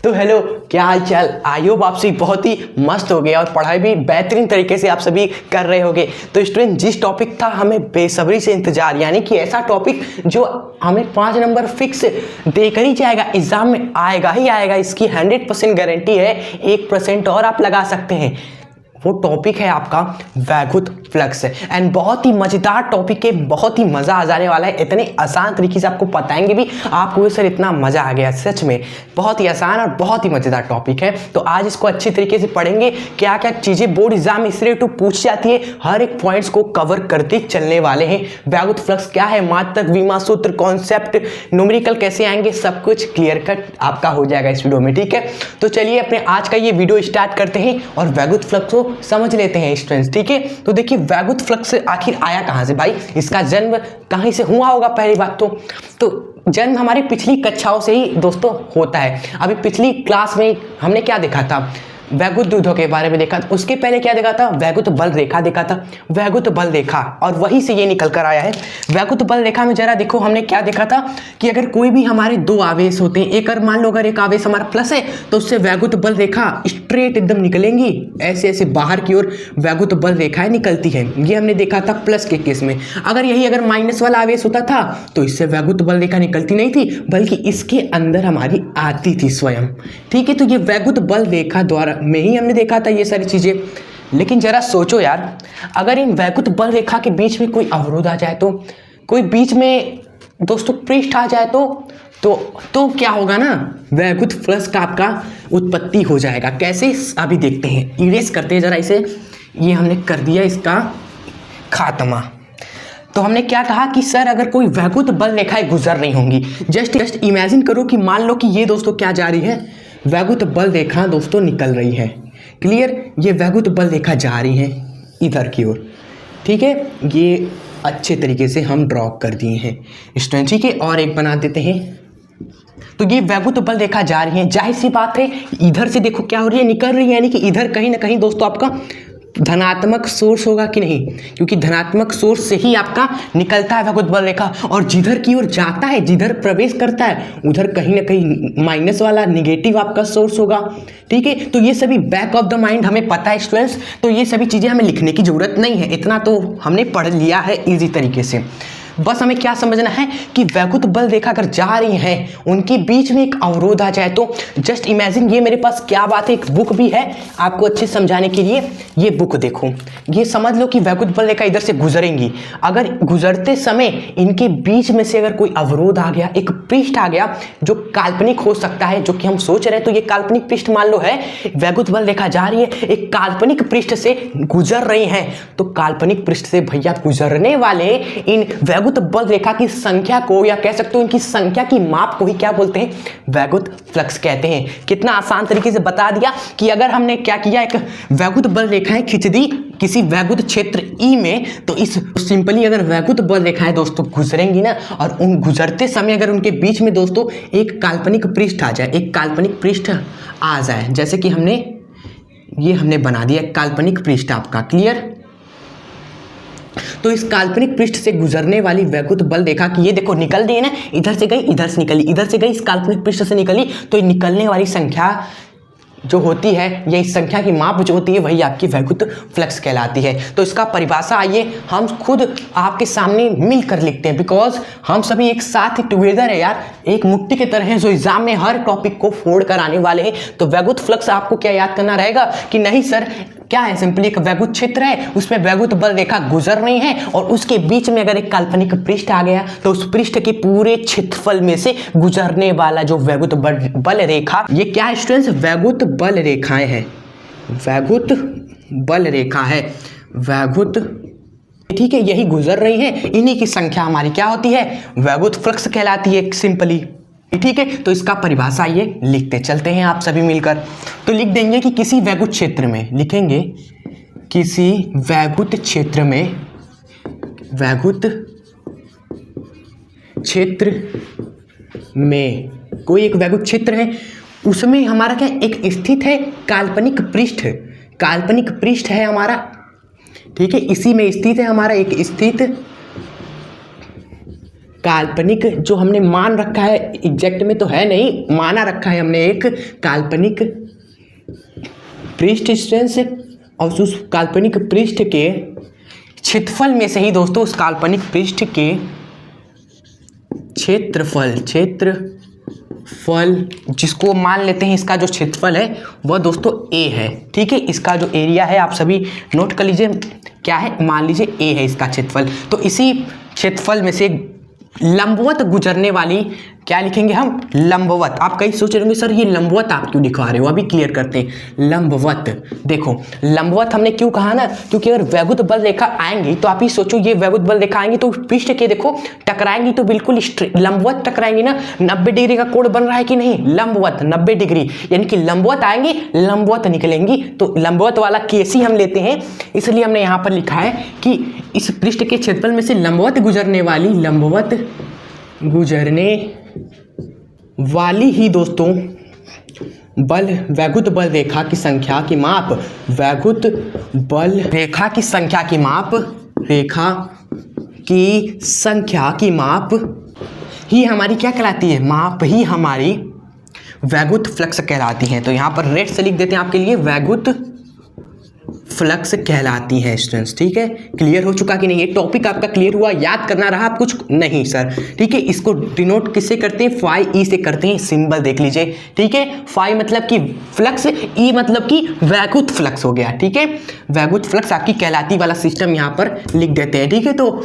तो हेलो, क्या हाल चाल। आई होप आप सभी बहुत ही मस्त हो गए और पढ़ाई भी बेहतरीन तरीके से आप सभी कर रहे होंगे। तो स्टूडेंट, जिस टॉपिक था हमें बेसब्री से इंतजार, यानी कि ऐसा टॉपिक जो हमें 5 नंबर फिक्स देकर ही जाएगा, एग्जाम में आएगा ही आएगा, इसकी 100% गारंटी है। 1% और आप लगा सकते हैं। वो टॉपिक है आपका वैद्युत फ्लक्स एंड बहुत ही मज़ेदार टॉपिक है, बहुत ही मज़ा आ जाने वाला है। इतने आसान तरीके से आपको बताएंगे भी, आपको सर इतना मज़ा आ गया, सच में बहुत ही आसान और बहुत ही मज़ेदार टॉपिक है। तो आज इसको अच्छी तरीके से पढ़ेंगे, क्या क्या चीज़ें बोर्ड एग्जाम में इससे रिलेटेड पूछ जाती है, हर एक पॉइंट्स को कवर करते चलने वाले हैं। वैद्युत फ्लक्स क्या है, मात्रक, विमा सूत्र, कॉन्सेप्ट, न्यूमेरिकल कैसे आएंगे, सब कुछ क्लियर कट आपका हो जाएगा इस वीडियो में, ठीक है। तो चलिए अपने आज का ये वीडियो स्टार्ट करते हैं और वैद्युत फ्लक्स को समझ लेते हैं स्टूडेंट्स, ठीक है। तो देखिए वैद्युत फ्लक्स आखिर आया कहां से भाई, इसका जन्म कहीं से हुआ होगा। पहली बात तो जन्म हमारी पिछली कक्षाओं से ही दोस्तों होता है। अभी पिछली क्लास में हमने क्या देखा था, वैद्युत द्विध्रुव के बारे में देखा। उसके पहले क्या देखा था, वैद्युत बल रेखा देखा था, वैद्युत बल रेखा, और वहीं से ये निकल कर आया है। वैद्युत बल रेखा में जरा देखो हमने क्या देखा था कि अगर कोई भी हमारे दो आवेश होते हैं, एक मान लो अगर एक आवेश हमारा प्लस है तो उससे वैद्युत बल रेखा स्ट्रेट एकदम निकलेंगी, ऐसे ऐसे बाहर की ओर वैद्युत बल रेखाएं निकलती है। ये हमने देखा था प्लस के केस में। अगर माइनस वाला आवेश होता था तो इससे वैद्युत बल रेखा निकलती नहीं थी, बल्कि इसके अंदर हमारी आती थी स्वयं, ठीक है। तो ये वैद्युत बल रेखा द्वारा में ही हमने देखा था ये सारी चीजें। लेकिन जरा सोचो यार, अगर इन वैद्युत बल रेखा के बीच में कोई अवरोध आ जाए, तो कोई बीच में दोस्तों पृष्ठ आ जाए तो क्या होगा ना, वैद्युत फ्लक्स का आपका उत्पत्ति हो जाएगा। कैसे, अभी देखते हैं, इरेज करते हैं जरा इसे। ये हमने कर दिया इसका खात्मा। तो हमने क्या कहा कि सर अगर कोई वैद्युत बल रेखाएं गुजर रही होंगी, जस्ट इमेजिन करो कि मान लो कि ये दोस्तों क्या जा रही है, वैद्युत बल रेखा दोस्तों निकल रही है। क्लियर, ये वैद्युत बल रेखा जा रही है इधर की ओर, ठीक है। ये अच्छे तरीके से हम ड्रॉ कर दिए हैं स्टूडेंट, ठीक है। और एक बना देते हैं। तो ये वैद्युत बल रेखा जा रही है, जाहिर सी बात है इधर से देखो क्या हो रही है, निकल रही है, यानी कि इधर कहीं ना कहीं दोस्तों आपका धनात्मक सोर्स होगा कि नहीं, क्योंकि धनात्मक सोर्स से ही आपका निकलता है वैद्युत बल रेखा, और जिधर की ओर जाता है, जिधर प्रवेश करता है, उधर कहीं ना कहीं माइनस वाला निगेटिव आपका सोर्स होगा, ठीक है। तो ये सभी बैक ऑफ द माइंड हमें पता है स्टूडेंट्स, तो ये सभी चीज़ें हमें लिखने की जरूरत नहीं है, इतना तो हमने पढ़ लिया है इजी तरीके से। बस हमें क्या समझना है कि वैद्युत बल रेखा अगर जा रही हैं, उनके बीच में एक अवरोध आ जाए, तो जस्ट इमेजिन, ये मेरे पास क्या बात है, एक बुक भी है आपको अच्छे समझाने के लिए। ये बुक देखो, ये समझ लो कि वैद्युत बल रेखा इधर से गुजरेंगी। अगर गुजरते समय इनके बीच में से अगर कोई अवरोध आ गया, एक पृष्ठ आ गया जो काल्पनिक हो सकता है, जो कि हम सोच रहे हैं, तो ये काल्पनिक पृष्ठ मान लो है, वैद्युत बल रेखा जा रही है, एक काल्पनिक पृष्ठ से गुजर रही है, तो काल्पनिक पृष्ठ से भैया गुजरने वाले इन वैद्युत बल रेखा की संख्या को, या कह सकते हो इनकी संख्या की माप को ही क्या बोलते हैं, वैद्युत फ्लक्स कहते हैं। कितना आसान तरीके से बता दिया कि अगर हमने क्या किया, एक वैद्युत बल रेखाएं खींच दी किसी वैद्युत क्षेत्र ई में, तो इस सिंपली अगर वैद्युत बल रेखाएं दोस्तों गुजरेंगी ना, और उन गुजरते समय अगर उनके बीच में दोस्तों एक काल्पनिक पृष्ठ आ जाए, एक काल्पनिक पृष्ठ आ जाए, जैसे कि हमने बना दिया काल्पनिक पृष्ठ आपका, क्लियर। तो इस काल्पनिक पृष्ठ से गुजरने वाली वैद्युत बल रेखा की, ये देखो निकल रही है ना, इधर से गई, इधर से निकली, इधर से गई, इस काल्पनिक पृष्ठ से निकली, तो निकलने वाली संख्या जो होती है, या इस संख्या की माप जो होती है, वही आपकी वैद्युत फ्लक्स कहलाती है। तो इसका परिभाषा आइए हम खुद आपके सामने मिलकर लिखते हैं, बिकॉज हम सभी एक साथ टुगेदर है यार, एक मुट्ठी की तरह है जो एग्जाम में हर टॉपिक को फोड़ कर आने वाले हैं। तो वैद्युत फ्लक्स आपको क्या याद करना रहेगा कि नहीं सर, क्या है, सिंपली एक वैद्युत क्षेत्र है, उसमें वैद्युत बल रेखा गुजर रही है, और उसके बीच में अगर एक काल्पनिक पृष्ठ आ गया, तो उस पृष्ठ के पूरे क्षेत्रफल में से गुजरने वाला जो वैद्युत बल रेखा, ये क्या है स्टूडेंट्स, वैद्युत बल रेखाएं हैं, वैद्युत बल रेखा है, वैद्युत, ठीक है, यही गुजर रही है, इन्हीं की संख्या हमारी क्या होती है, वैद्युत फ्लक्स कहलाती है सिंपली, ठीक है। तो इसका परिभाषा ये लिखते चलते हैं आप सभी मिलकर। तो लिख देंगे कि किसी वैद्युत क्षेत्र में, लिखेंगे किसी वैद्युत क्षेत्र में, वैद्युत क्षेत्र में कोई एक वैद्युत क्षेत्र है, उसमें हमारा क्या एक स्थित है काल्पनिक पृष्ठ, काल्पनिक पृष्ठ है हमारा, ठीक है, इसी में स्थित है हमारा एक स्थित काल्पनिक जो हमने मान रखा है, एग्जैक्ट में तो है नहीं, माना रखा है हमने एक काल्पनिक पृष्ठ स्ट्रेंथ, और उस काल्पनिक पृष्ठ के क्षेत्रफल में से ही दोस्तों उस काल्पनिक पृष्ठ के क्षेत्रफल जिसको मान लेते हैं इसका जो क्षेत्रफल है वह दोस्तों ए है। ठीक है, इसका जो एरिया है आप सभी नोट कर लीजिए, क्या है, मान लीजिए ए है इसका क्षेत्रफल। तो इसी क्षेत्रफल में से लंबवत गुजरने वाली, क्या लिखेंगे हम, लंबवत। आप कहीं सोच रहे होंगे सर ये लंबवत आप क्यों दिखा रहे हो, अभी क्लियर करते हैं। लंबवत, देखो लंबवत हमने क्यों कहा ना, क्योंकि अगर वैगुत बल रेखा आएंगी तो आप ही सोचो ये वैगुत बल रेखा आएंगी तो पृष्ठ के देखो टकराएंगी तो बिल्कुल लंबवत टकराएंगी ना। 90 डिग्री का कोण बन रहा है कि नहीं, लंबवत 90 डिग्री, यानी कि लंबवत आएंगी लंबवत निकलेंगी। तो लंबवत वाला केस ही हम लेते हैं, इसलिए हमने यहाँ पर लिखा है कि इस पृष्ठ के क्षेत्रफल में से लंबवत गुजरने वाली ही दोस्तों बल, वैगुत बल रेखा की संख्या की माप, वैगुत बल रेखा की संख्या की माप, रेखा की संख्या की माप ही हमारी क्या कहलाती है, माप ही हमारी वैगुत फ्लक्स कहलाती है। तो यहाँ पर रेड से लिख देते हैं आपके लिए, वैगुत फ्लक्स कहलाती है स्टूडेंट्स। ठीक है, क्लियर हो चुका कि नहीं, ये टॉपिक आपका क्लियर हुआ, याद करना रहा आप कुछ नहीं सर। ठीक है, इसको डिनोट किससे करते हैं, फाई ई से करते हैं, सिंबल देख लीजिए। ठीक है, फाई मतलब कि फ्लक्स, ई मतलब कि वैगुत फ्लक्स हो गया। ठीक है, वैगुत फ्लक्स आपकी कहलाती वाला सिस्टम यहाँ पर लिख देते हैं। ठीक है, तो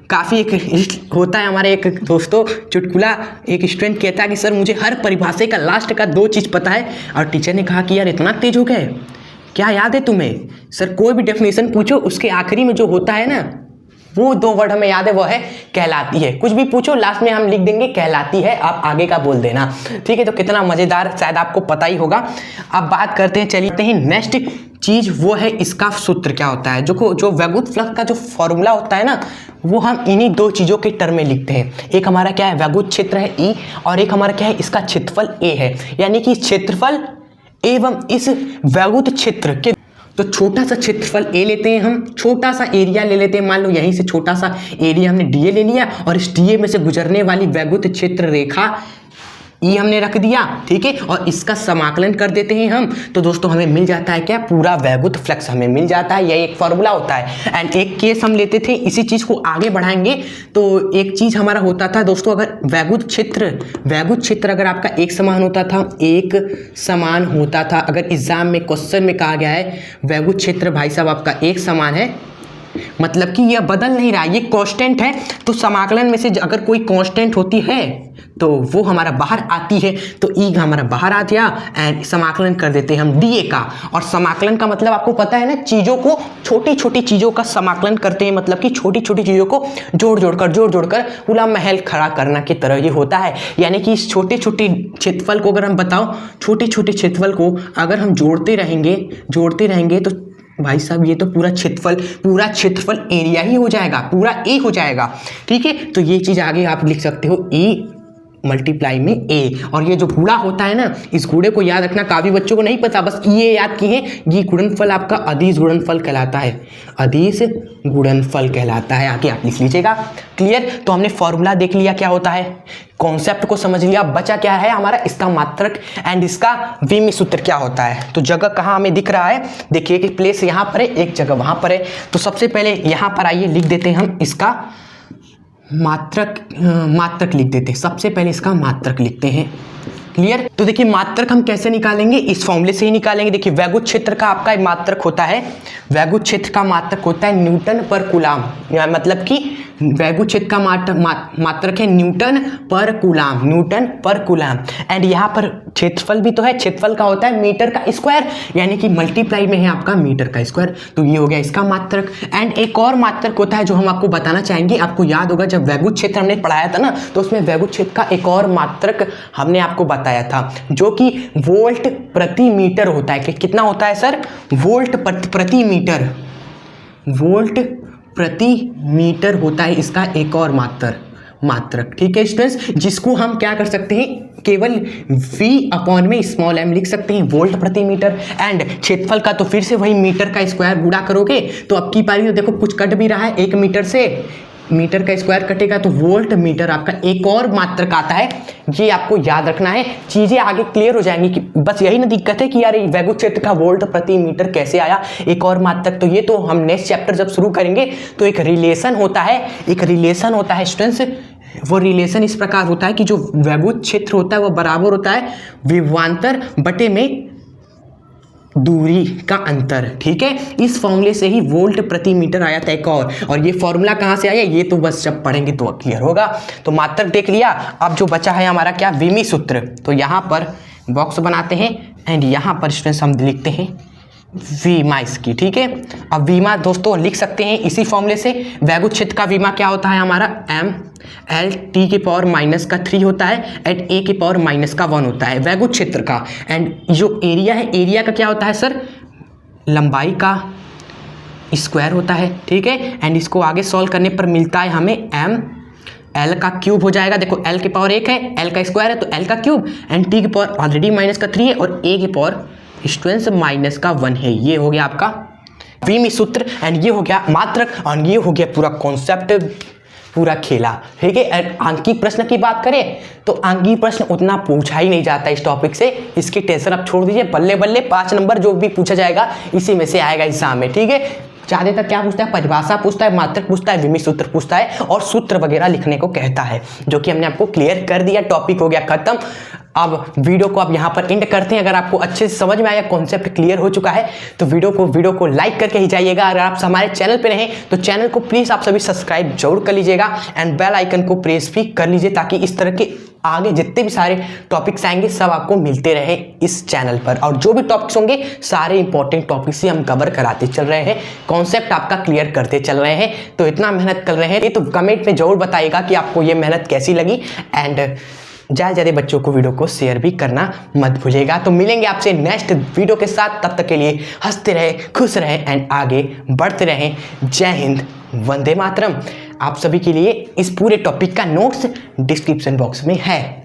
काफ़ी एक होता है हमारे एक दोस्तों चुटकुला, एक स्टूडेंट कहता है कि सर मुझे हर परिभाषा का लास्ट का 2 चीज़ पता है, और टीचर ने कहा कि यार इतना तेज हो गए, क्या याद है तुम्हें। सर कोई भी डेफिनेशन पूछो उसके आखिरी में जो होता है ना वो 2 वर्ड हमें याद है, वो है कहलाती है। कुछ भी पूछो लास्ट में हम लिख देंगे कहलाती है, आप आगे का बोल देना। ठीक है, तो कितना मज़ेदार, शायद आपको पता ही होगा। अब बात करते हैं, चलिए नेक्स्ट चीज़ वो है इसका सूत्र क्या होता है। जो वैगुत फ्लक्स का जो फॉर्मूला होता है ना वो हम इन्हीं 2 चीज़ों के टर्म में लिखते हैं। एक हमारा क्या है, वैगुत क्षेत्र है ई, और एक हमारा क्या है, इसका क्षेत्रफल ए है। यानी कि क्षेत्रफल एवं इस वैगुत क्षेत्र के, तो छोटा सा क्षेत्रफल ए लेते हैं हम, छोटा सा एरिया ले लेते हैं, मान लो यहीं से छोटा सा एरिया हमने डीए ले लिया, और इस डीए में से गुजरने वाली वैगुत क्षेत्र रेखा ई हमने रख दिया। ठीक है, और इसका समाकलन कर देते हैं हम, तो दोस्तों हमें मिल जाता है क्या, पूरा वैगुत फ्लक्स हमें मिल जाता है। यह एक फॉर्मूला होता है। एंड एक केस हम लेते थे, इसी चीज़ को आगे बढ़ाएंगे। तो एक चीज़ हमारा होता था दोस्तों, अगर वैगुत क्षेत्र अगर आपका एक समान होता था, अगर एग्जाम में क्वेश्चन में कहा गया है वैगुत क्षेत्र भाई साहब आपका एक समान है, मतलब कि यह बदल नहीं रहा, ये कांस्टेंट है। तो समाकलन में से अगर कोई कांस्टेंट होती है तो वो हमारा बाहर आती है, तो ई हमारा बाहर आ गया, एंड समाकलन कर देते हैं हम डीए का। और समाकलन का मतलब आपको पता है ना, चीज़ों को, छोटी छोटी चीज़ों का समाकलन करते हैं, मतलब कि छोटी छोटी चीज़ों को जोड़ जोड़कर पूरा महल खड़ा करना की तरह ये होता है। यानी कि इस छोटे छोटे क्षेत्रफल को अगर हम बताओ, छोटे छोटे क्षेत्रफल को अगर हम जोड़ते रहेंगे तो भाई साहब ये तो पूरा क्षेत्रफल एरिया ही हो जाएगा, पूरा ए हो जाएगा। ठीक है, तो ये चीज़ आगे आप लिख सकते हो ई मल्टीप्लाई में ए। और ये जो गुणा होता है ना, इस गुणे को याद रखना, काफ़ी बच्चों को नहीं पता, बस ये याद किए, ये गुणनफल आपका अदिश गुणनफल कहलाता है, अदिश गुणनफल कहलाता है। आगे आप लिख लीजिएगा। क्लियर, तो हमने फॉर्मूला देख लिया क्या होता है, कॉन्सेप्ट को समझ लिया, बचा क्या है हमारा इसका मात्रक एंड इसका विमी सूत्र क्या होता है। तो जगह कहाँ हमें दिख रहा है, देखिए कि प्लेस यहाँ पर है, एक जगह वहाँ पर है। तो सबसे पहले यहाँ पर आइए लिख देते हैं हम इसका मात्रक लिख देते हैं। सबसे पहले इसका मात्रक लिखते हैं। क्लियर, तो देखिए मात्रक हम कैसे निकालेंगे, इस फॉर्मूले से ही निकालेंगे। देखिए वैगुत क्षेत्र का आपका मात्रक होता है, वैगुत क्षेत्र का मात्रक होता है न्यूटन पर कूलाम, मतलब कि वैगुत क्षेत्र का मात्रक है न्यूटन पर कूलाम। एंड यहाँ पर क्षेत्रफल भी तो है, क्षेत्रफल का होता है मीटर का स्क्वायर, यानी कि मल्टीप्लाई में है आपका मीटर का स्क्वायर। तो ये हो गया इसका मात्रक। एंड एक और मात्रक होता है जो हम आपको बताना चाहेंगे। आपको याद होगा जब वैगुत क्षेत्र हमने पढ़ाया था ना, तो उसमें वैगुत क्षेत्र का एक और मात्रक हमने आपको बताया था, जो कि वोल्ट प्रति मीटर होता है। कि कितना होता है सर, वोल्ट प्रति मीटर होता है इसका एक और मात्रक। ठीक है स्टूडेंट्स, जिसको हम क्या कर सकते हैं, केवल v अपॉन में स्मॉल m लिख सकते हैं, वोल्ट प्रति मीटर। एंड क्षेत्रफल का तो फिर से वही मीटर का स्क्वायर गुणा करोगे, तो अब की पारी देखो कुछ कट भी रहा है 1 मीटर से, मीटर का स्क्वायर कटेगा तो वोल्ट मीटर आपका एक और मात्रक आता है, ये आपको याद रखना है। चीज़ें आगे क्लियर हो जाएंगी कि बस यही ना दिक्कत है कि यार वैद्युत क्षेत्र का वोल्ट प्रति मीटर कैसे आया, एक और मात्रक। तो ये तो हम नेक्स्ट चैप्टर जब शुरू करेंगे तो एक रिलेशन होता है स्टूडेंट्स। वो रिलेशन इस प्रकार होता है कि जो वैद्युत क्षेत्र होता है वो बराबर होता है विभवांतर बटे में दूरी का अंतर, ठीक है। इस फॉर्मूले से ही वोल्ट प्रति मीटर आया था एक और ये फॉर्मूला कहाँ से आया ये तो बस जब पढ़ेंगे तो क्लियर होगा। तो मात्रक देख लिया। अब जो बचा है हमारा क्या, विमी सूत्र। तो यहाँ पर बॉक्स बनाते हैं एंड यहाँ पर स्टूडेंट्स हम लिखते हैं वीमा इसकी, ठीक है। अब वीमा दोस्तों लिख सकते हैं इसी फॉर्मूले से। वैद्युत क्षेत्र का वीमा क्या होता है हमारा, एम एल टी के पावर -3 होता है एट ए के पावर -1 होता है वैद्युत क्षेत्र का। एंड जो एरिया है, एरिया का क्या होता है सर, लंबाई का स्क्वायर होता है, ठीक है। एंड इसको आगे सॉल्व करने पर मिलता है हमें एम एल का क्यूब हो जाएगा। देखो एल के पावर 1 है, एल का स्क्वायर है तो एल का क्यूब, एंड टी के पावर ऑलरेडी -3 है और ए के पावर स्टूडेंट्स -1 है। ये हो गया आपका वीमी सूत्र एंड ये हो गया मात्रक और ये हो गया पूरा कॉन्सेप्ट, पूरा खेला, ठीक है। अंकीय प्रश्न की बात करें तो अंकीय प्रश्न उतना पूछा ही नहीं जाता इस टॉपिक से, इसकी टेंशन आप छोड़ दीजिए। बल्ले बल्ले 5 नंबर जो भी पूछा जाएगा इसी में से आएगा एग्जाम में, ठीक है। ज़्यादातर क्या पूछता है, परिभाषा पूछता है, मात्रक पूछता है, विमी सूत्र पूछता है और सूत्र वगैरह लिखने को कहता है, जो कि हमने आपको क्लियर कर दिया। टॉपिक हो गया खत्म। अब वीडियो को आप यहाँ पर एंड करते हैं। अगर आपको अच्छे से समझ में आया, कॉन्सेप्ट क्लियर हो चुका है तो वीडियो को लाइक करके ही जाइएगा। अगर आप हमारे चैनल पे रहें तो चैनल को प्लीज़ आप सभी सब्सक्राइब जरूर कर लीजिएगा एंड बेल आइकन को प्रेस भी कर लीजिए ताकि इस तरह के आगे जितने भी सारे टॉपिक्स आएंगे सब आपको मिलते रहे इस चैनल पर। और जो भी टॉपिक्स होंगे सारे इंपॉर्टेंट टॉपिक्स ही हम कवर कराते चल रहे हैं, कॉन्सेप्ट आपका क्लियर करते चल रहे हैं। तो इतना मेहनत कर रहे हैं तो कमेंट में जरूर बताइएगा कि आपको ये मेहनत कैसी लगी एंड ज़्यादा बच्चों को वीडियो को शेयर भी करना मत भूलिएगा। तो मिलेंगे आपसे नेक्स्ट वीडियो के साथ, तब तक के लिए हंसते रहे, खुश रहे एंड आगे बढ़ते रहें। जय हिंद, वंदे मातरम। आप सभी के लिए इस पूरे टॉपिक का नोट्स डिस्क्रिप्शन बॉक्स में है।